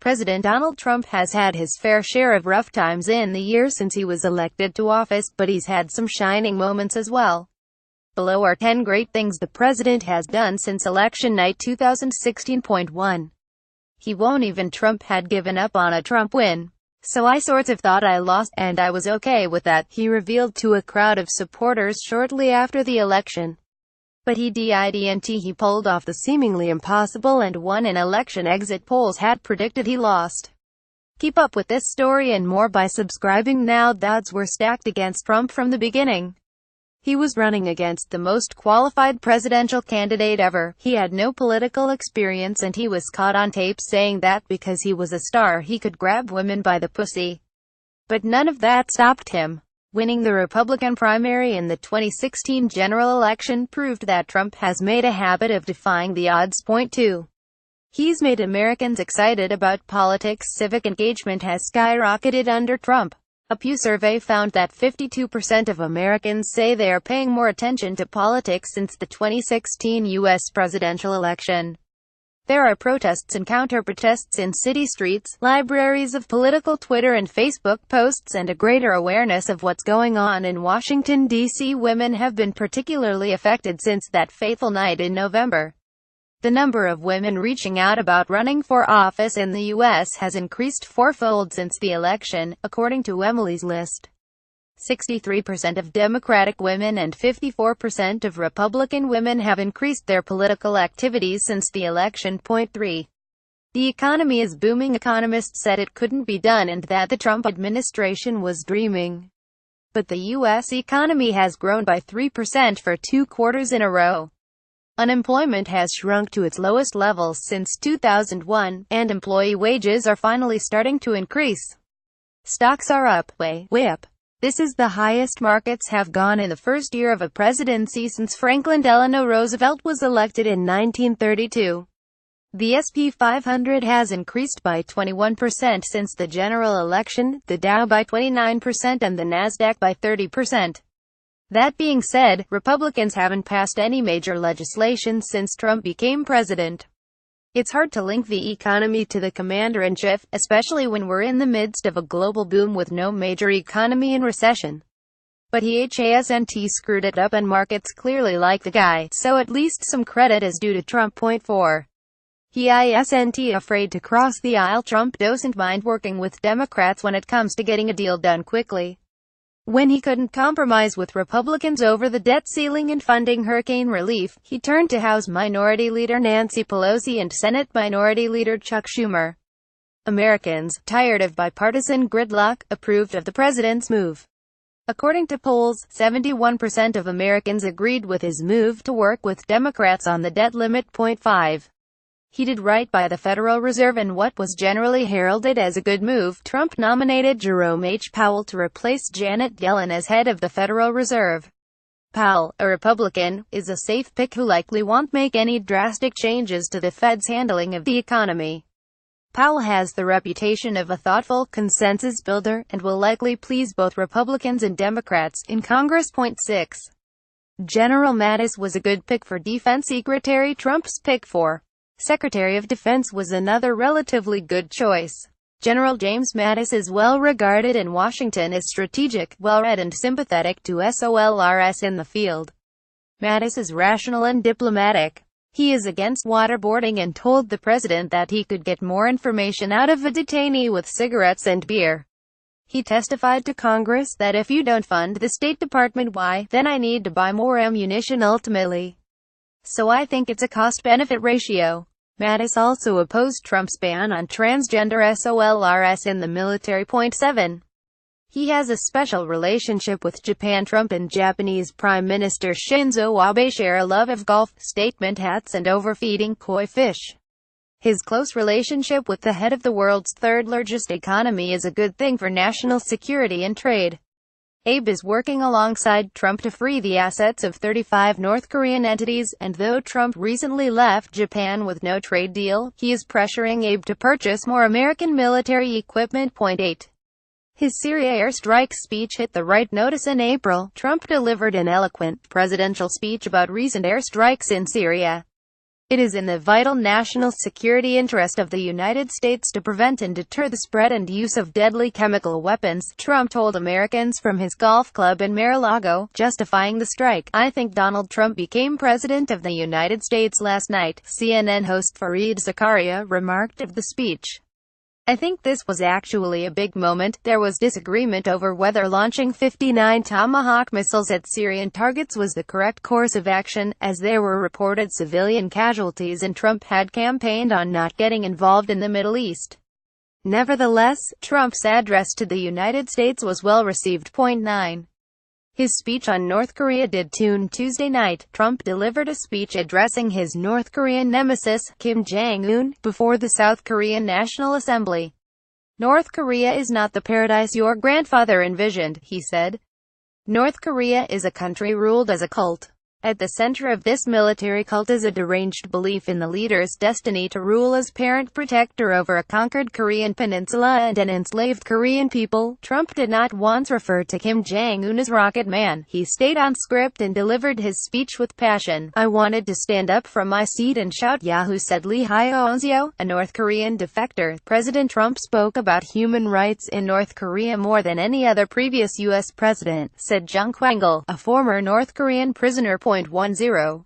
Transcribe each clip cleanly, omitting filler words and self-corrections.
President Donald Trump has had his fair share of rough times in the years since he was elected to office, but he's had some shining moments as well. Below are 10 great things the president has done since election night 2016.1. He won't even. Trump had given up on a Trump win. "So I sort of thought I lost, and I was okay with that," he revealed to a crowd of supporters shortly after the election. But he pulled off the seemingly impossible and won an election exit polls had predicted he lost. Keep up with this story and more by subscribing now. The odds were stacked against Trump from the beginning. He was running against the most qualified presidential candidate ever. He had no political experience, and he was caught on tape saying that because he was a star he could grab women by the pussy. But none of that stopped him. Winning the Republican primary in the 2016 general election proved that Trump has made a habit of defying the odds. Point 2. He's made Americans excited about politics. Civic engagement has skyrocketed under Trump. A Pew survey found that 52% of Americans say they are paying more attention to politics since the 2016 U.S. presidential election. There are protests and counter-protests in city streets, libraries of political Twitter and Facebook posts, and a greater awareness of what's going on in Washington, D.C. Women have been particularly affected since that fateful night in November. The number of women reaching out about running for office in the U.S. has increased fourfold since the election, according to Emily's List. 63% of Democratic women and 54% of Republican women have increased their political activities since the election. Point 3. The economy is booming. Economists said it couldn't be done and that the Trump administration was dreaming. But the U.S. economy has grown by 3% for 2 quarters in a row. Unemployment has shrunk to its lowest levels since 2001, and employee wages are finally starting to increase. Stocks are up, way up. This is the highest markets have gone in the first year of a presidency since Franklin Delano Roosevelt was elected in 1932. The S&P 500 has increased by 21% since the general election, the Dow by 29% and the Nasdaq by 30%. That being said, Republicans haven't passed any major legislation since Trump became president. It's hard to link the economy to the commander-in-chief, especially when we're in the midst of a global boom with no major economy in recession. But he hasn't screwed it up and markets clearly like the guy, so at least some credit is due to Trump. Point 4. He isn't afraid to cross the aisle. Trump doesn't mind working with Democrats when it comes to getting a deal done quickly. When he couldn't compromise with Republicans over the debt ceiling and funding hurricane relief, he turned to House Minority Leader Nancy Pelosi and Senate Minority Leader Chuck Schumer. Americans, tired of bipartisan gridlock, approved of the president's move. According to polls, 71% of Americans agreed with his move to work with Democrats on the debt limit. Point 5. He did right by the Federal Reserve in what was generally heralded as a good move. Trump nominated Jerome H. Powell to replace Janet Yellen as head of the Federal Reserve. Powell, a Republican, is a safe pick who likely won't make any drastic changes to the Fed's handling of the economy. Powell has the reputation of a thoughtful consensus builder, and will likely please both Republicans and Democrats in Congress. Point 6. General Mattis was a good pick for Defense Secretary. Trump's pick for Secretary of Defense was another relatively good choice. General James Mattis is well regarded in Washington as strategic, well-read and sympathetic to soldiers in the field. Mattis is rational and diplomatic. He is against waterboarding and told the president that he could get more information out of a detainee with cigarettes and beer. He testified to Congress that if you don't fund the State Department, why, then I need to buy more ammunition ultimately. So I think it's a cost-benefit ratio. Mattis also opposed Trump's ban on transgender soldiers in the military. Point 7. He has a special relationship with Japan. Trump and Japanese Prime Minister Shinzo Abe share a love of golf, statement hats and overfeeding koi fish. His close relationship with the head of the world's third-largest economy is a good thing for national security and trade. Abe is working alongside Trump to free the assets of 35 North Korean entities, and though Trump recently left Japan with no trade deal, he is pressuring Abe to purchase more American military equipment. Point 8. His Syria airstrike speech hit the right notice in April. Trump delivered an eloquent presidential speech about recent airstrikes in Syria. It is in the vital national security interest of the United States to prevent and deter the spread and use of deadly chemical weapons, Trump told Americans from his golf club in Mar-a-Lago, justifying the strike. "I think Donald Trump became president of the United States last night," CNN host Fareed Zakaria remarked of the speech. "I think this was actually a big moment. There was disagreement over whether launching 59 Tomahawk missiles at Syrian targets was the correct course of action, as there were reported civilian casualties and Trump had campaigned on not getting involved in the Middle East. Nevertheless, Trump's address to the United States was well received. 9. His speech on North Korea did tune Tuesday night. Trump delivered a speech addressing his North Korean nemesis, Kim Jong-un, before the South Korean National Assembly. "North Korea is not the paradise your grandfather envisioned," he said. "North Korea is a country ruled as a cult. At the center of this military cult is a deranged belief in the leader's destiny to rule as parent protector over a conquered Korean peninsula and an enslaved Korean people." Trump did not once refer to Kim Jong-un as Rocket Man. He stayed on script and delivered his speech with passion. "I wanted to stand up from my seat and shout Yahoo," said Lee Hyo-seo, a North Korean defector. President Trump spoke about human rights in North Korea more than any other previous U.S. president, said Jung Kwangil, a former North Korean prisoner. 10.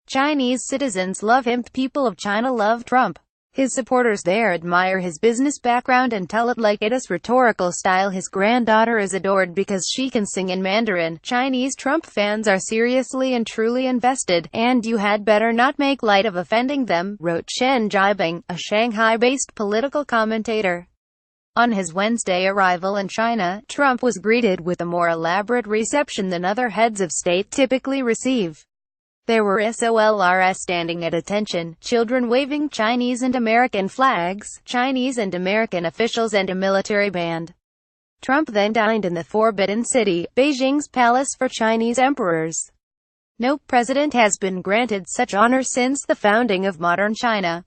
Chinese citizens love him. People of China love Trump. His supporters there admire his business background and tell it like it is. Rhetorical style. His granddaughter is adored because she can sing in Mandarin. Chinese Trump fans are seriously and truly invested, and you had better not make light of offending them, wrote Chen Jiabing, a Shanghai-based political commentator. On his Wednesday arrival in China, Trump was greeted with a more elaborate reception than other heads of state typically receive. There were SOLRS standing at attention, children waving Chinese and American flags, Chinese and American officials and a military band. Trump then dined in the Forbidden City, Beijing's palace for Chinese emperors. No president has been granted such honor since the founding of modern China.